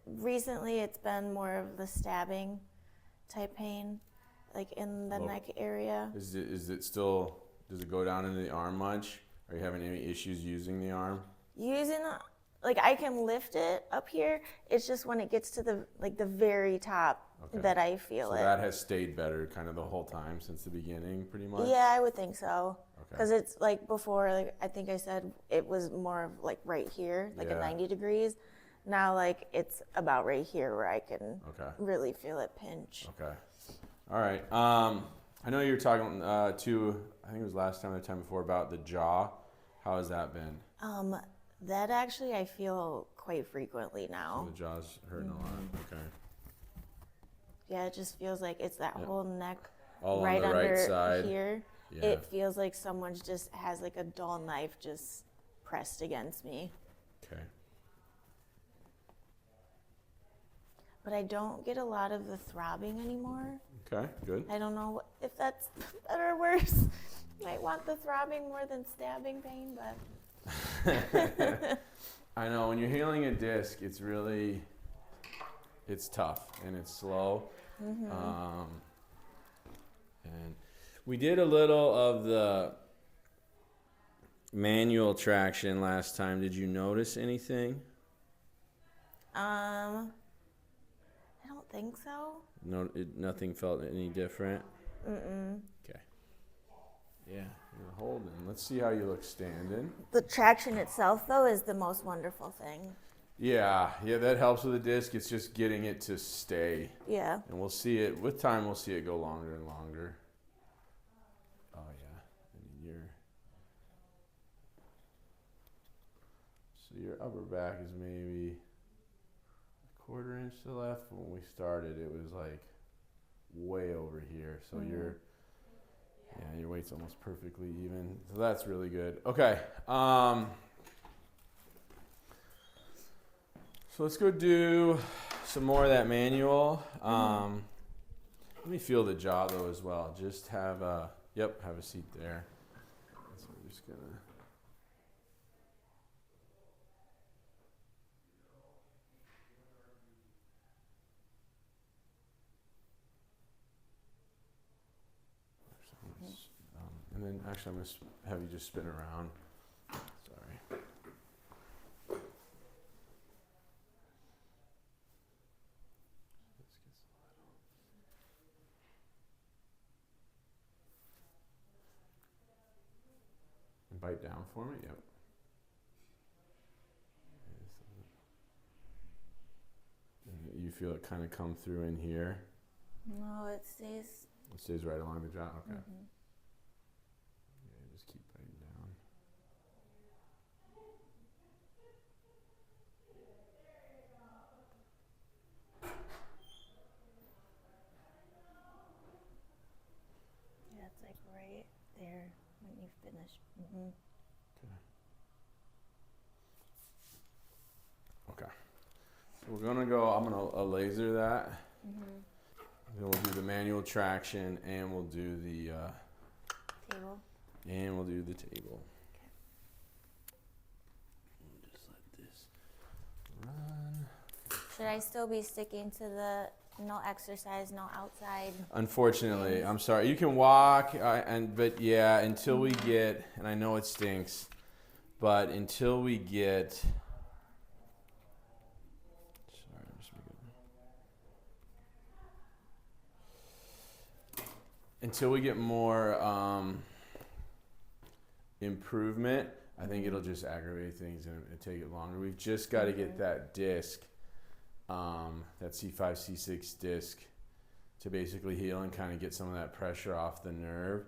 Recently, it's been more of the stabbing type pain, like in the neck area. Is it still, does it go down into the arm much? Are you having any issues using the arm? Like I can lift it up here. It's just when it gets to the very top that I feel So it. that has stayed better kind of the whole time since the beginning, pretty much? Yeah, I would think so. Okay. Because it's like before, like I think I said, it was more of like right here, like at 90 degrees. Now, like it's about right here where I can really feel it pinch. Okay. All right. I know you were talking to, I think it was last time or the time before, about the jaw. How has that been? That actually I feel quite frequently now. So the jaw's hurting a lot. Okay. Yeah, it just feels like it's that whole neck All right on the under right side. here. Yeah. It feels like someone's just has like a dull knife just pressed against me. Okay. But I don't get a lot of the throbbing anymore. Okay, good. I don't know if that's better or worse. Might want the throbbing more than stabbing pain, but. I know when you're healing a disc, it's tough and it's slow. Mm-hmm. And we did a little of the manual traction last time. Did you notice anything? I don't think so. No, nothing felt any different. Mm-mm. Okay. Yeah, you're holding. Let's see how you look standing. The traction itself, though, is the most wonderful thing. Yeah, that helps with the disc. It's just getting it to stay. Yeah. And we'll see it, with time, we'll see it go longer and longer. Oh, yeah. So your upper back is maybe a quarter inch to the left. When we started, it was like way over here. So Yeah, your weight's almost perfectly even. So that's really good. Okay. So let's go do some more of that manual. Let me feel the jaw though as well. Just have a, have a seat there. So we're just gonna. And then actually I'm going to have you just spin around. Sorry. And bite down for me, yep. And you feel it kind of come through in here? No, it stays. It stays right along the jaw, okay. Mm-hmm. Yeah, just keep biting down. Yeah, it's like right there when you finish. Mm-hmm. Okay. So we're gonna go, I'm gonna laser that. Mm-hmm. Then we'll do the manual traction and we'll do the Table. And we'll do the table. Okay. Just let this run. Should I still be sticking to the no exercise, no outside? Unfortunately, I'm sorry. You can walk, but yeah, until we get, and I know it stinks, but until we get, sorry, I'm just making, until we get more improvement, I think it'll just aggravate things and take it longer. We've just got to get that disc, that C5, C6 disc, to basically heal and kind of get some of that pressure off the nerve.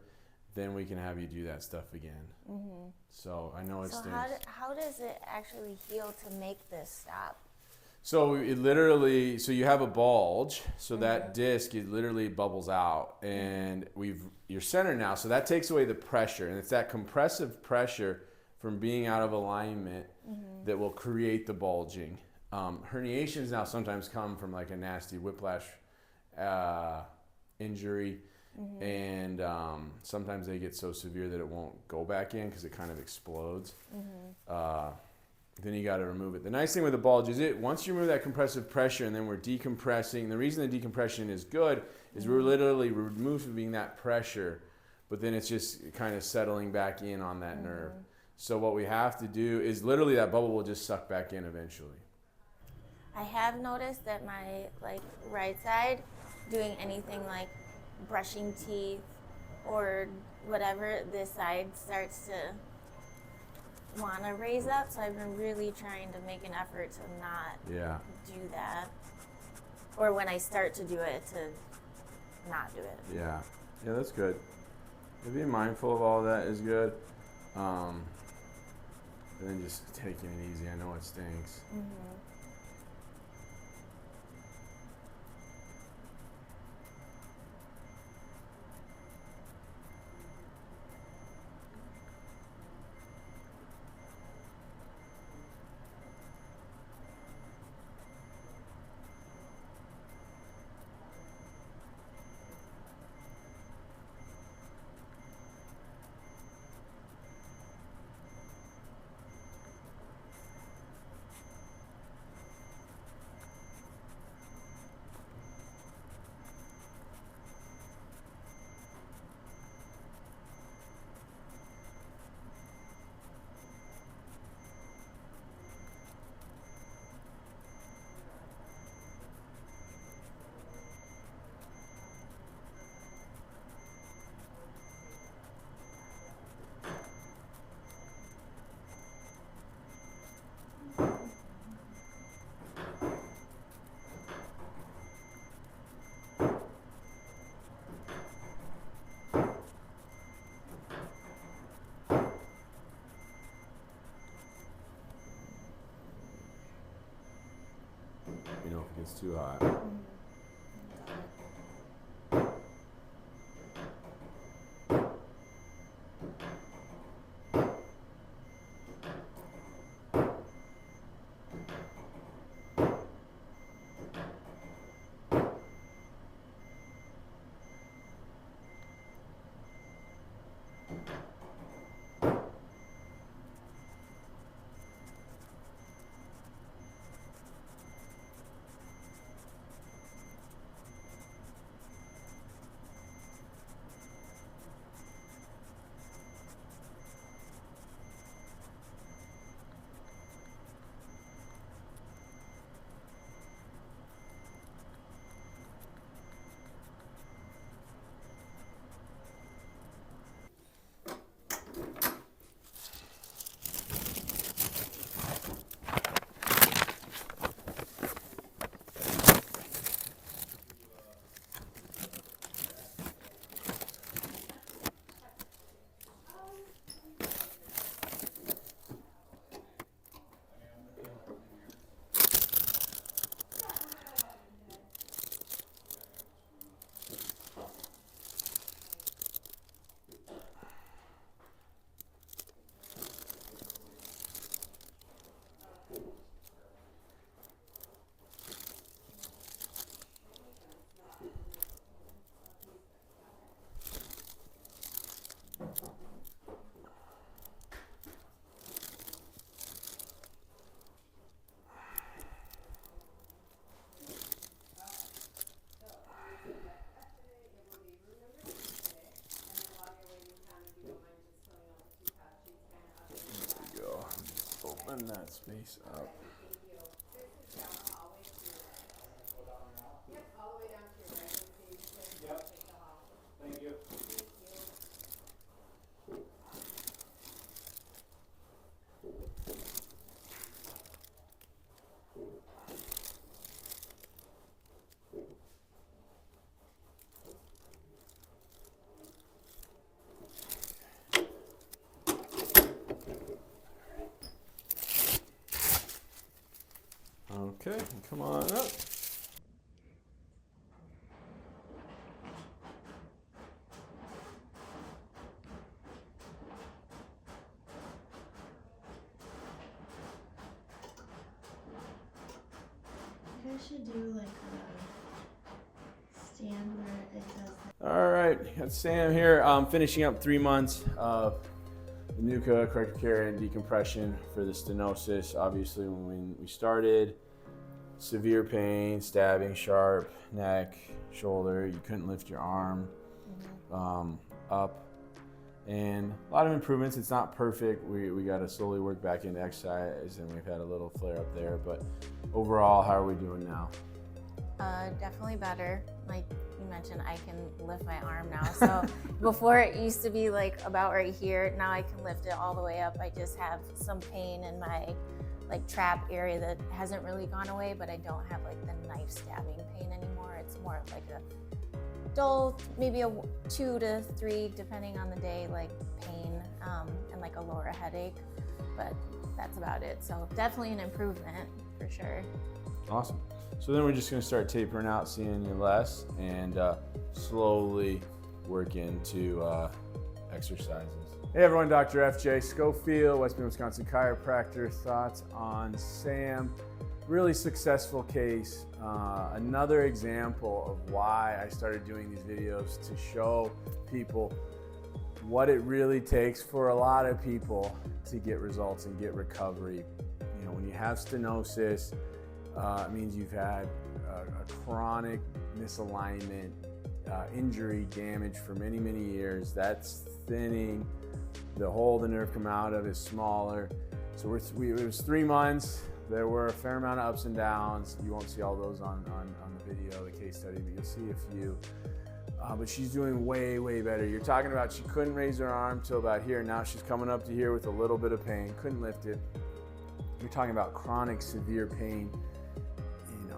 Then we can have you do that stuff again. Mm-hmm. So I know it stinks. How does it actually heal to make this stop? So it literally, so you have a bulge, so that disc, it literally bubbles out, and you're centered now, so that takes away the pressure, and it's that compressive pressure from being out of alignment that will create the bulging. Herniations now sometimes come from like a nasty whiplash injury, and sometimes they get so severe that it won't go back in because it kind of explodes. Then you got to remove it. The nice thing with the bulge is once you remove that compressive pressure and then we're decompressing, the reason the decompression is good is we're literally removing that pressure, but then it's just kind of settling back in on that nerve. So what we have to do is literally that bubble will just suck back in eventually. I have noticed that my right side, doing anything like brushing teeth or whatever, this side starts to want to raise up, so I've been really trying to make an effort to not do that, or when I start to do it, to not do it. Yeah, that's good. Being mindful of all that is good, and then just taking it easy. I know it stinks. You know, if it gets too hot. Open that space up. Thank you. Okay, come on up. I should do like a stand where it does. All right, got Sam here. Finishing up 3 months of the NUCCA, corrective care, and decompression for the stenosis. Obviously, when we started, severe pain, stabbing, sharp, neck, shoulder. You couldn't lift your arm up. And a lot of improvements. It's not perfect. We got to slowly work back into exercise, and we've had a little flare up there. But overall, how are we doing now? Definitely better. Like you mentioned, I can lift my arm now. So before it used to be like about right here. Now I can lift it all the way up. I just have some pain in my like trap area that hasn't really gone away, but I don't have like the knife stabbing pain anymore. It's more of like a dull, maybe a 2 to 3, depending on the day, like pain and like a lower headache, but that's about it. So definitely an improvement for sure. Awesome. So then we're just going to start tapering out, seeing you less, and slowly work into exercises. Hey everyone, Dr. FJ Schofield, West Bend, Wisconsin chiropractor. Thoughts on Sam? Really successful case. Another example of why I started doing these videos, to show people what it really takes for a lot of people to get results and get recovery. You know, when you have stenosis, it means you've had a chronic misalignment, injury, damage for many, many years. That's thinning. The hole the nerve come out of is smaller. So it was 3 months. There were a fair amount of ups and downs. You won't see all those on the video, the case study, but you'll see a few. But she's doing way, way better. You're talking about she couldn't raise her arm till about here. Now she's coming up to here with a little bit of pain. Couldn't lift it. You're talking about chronic, severe pain.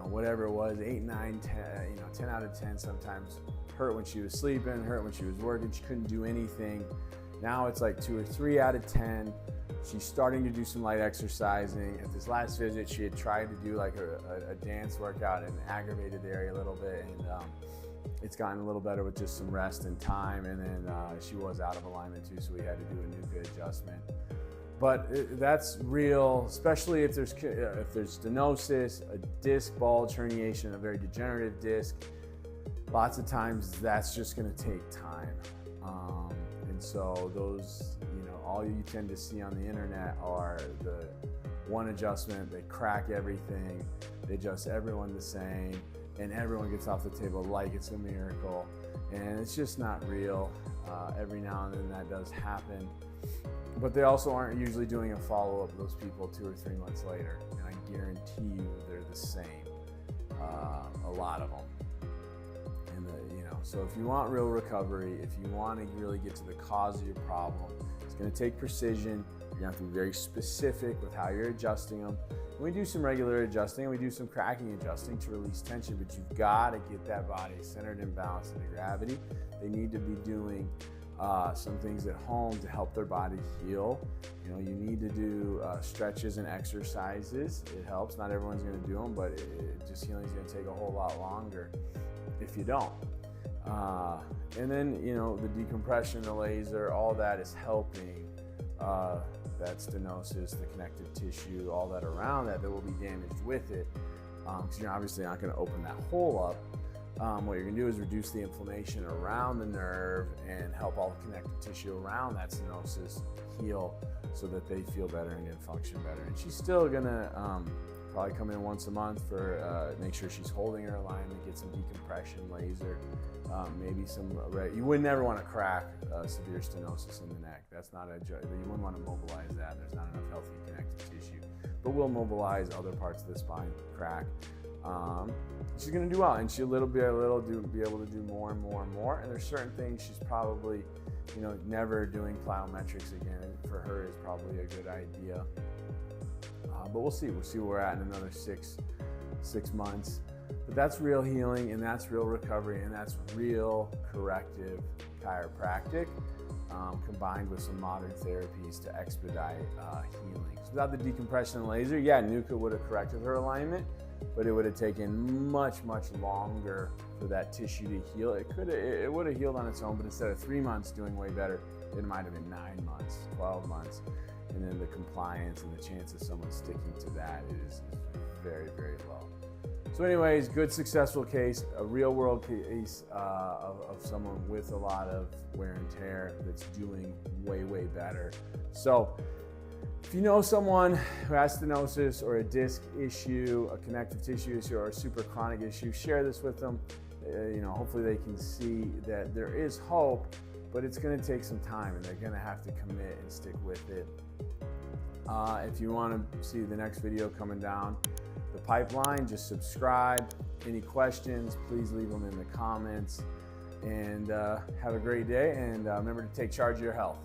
Whatever it was, 8, 9, 10, 10 out of 10 sometimes. Hurt when she was sleeping, hurt when she was working. She couldn't do anything. Now it's like 2 or 3 out of 10. She's starting to do some light exercising. At this last visit, she had tried to do like a dance workout and aggravated the area a little bit, and it's gotten a little better with just some rest and time. And then she was out of alignment too, so we had to do a NUCCA adjustment. But that's real, especially if there's stenosis, a disc bulge herniation, a very degenerative disc. Lots of times that's just going to take time. And so those, all you tend to see on the internet are the one adjustment. They crack everything. They adjust everyone the same, and everyone gets off the table like it's a miracle. And it's just not real. Every now and then that does happen. But they also aren't usually doing a follow-up of those people 2 or 3 months later. And I guarantee you they're the same, a lot of them. And so if you want real recovery, if you want to really get to the cause of your problem, it's going to take precision. You're going to have to be very specific with how you're adjusting them. And we do some regular adjusting, and we do some cracking adjusting to release tension, but you've got to get that body centered and balanced into gravity. They need to be doing some things at home to help their body heal. You need to do stretches and exercises. It helps. Not everyone's going to do them, but just healing is going to take a whole lot longer if you don't. And then, the decompression, the laser, all that is helping that stenosis, the connective tissue, all that around that will be damaged with it. Because you're obviously not going to open that hole up. What you're going to do is reduce the inflammation around the nerve and help all the connective tissue around that stenosis heal so that they feel better and can function better. And she's still going to probably come in once a month for make sure she's holding her alignment, get some decompression laser, maybe some. You would never want to crack severe stenosis in the neck. That's not a joke. You wouldn't want to mobilize that. There's not enough healthy connective tissue. But we'll mobilize other parts of the spine crack. She's going to do well, and she'll be able to do more and more and more. And there's certain things she's probably, never doing plyometrics again. For her is probably a good idea. But we'll see. We'll see where we're at in another six months. But that's real healing, and that's real recovery, and that's real corrective chiropractic, combined with some modern therapies to expedite healing. So without the decompression and laser, yeah, NUCCA would have corrected her alignment, but it would have taken much longer for that tissue to heal. It would have healed on its own, but instead of 3 months doing way better, it might have been 9 months, 12 months. And then the compliance and the chance of someone sticking to that is very low. So anyways, good successful case, a real world case of someone with a lot of wear and tear that's doing way better. So if you know someone who has stenosis or a disc issue, a connective tissue issue, or a super chronic issue, share this with them. Hopefully they can see that there is hope, but it's going to take some time, and they're going to have to commit and stick with it. If you want to see the next video coming down the pipeline, just subscribe. Any questions, please leave them in the comments. And have a great day, and remember to take charge of your health.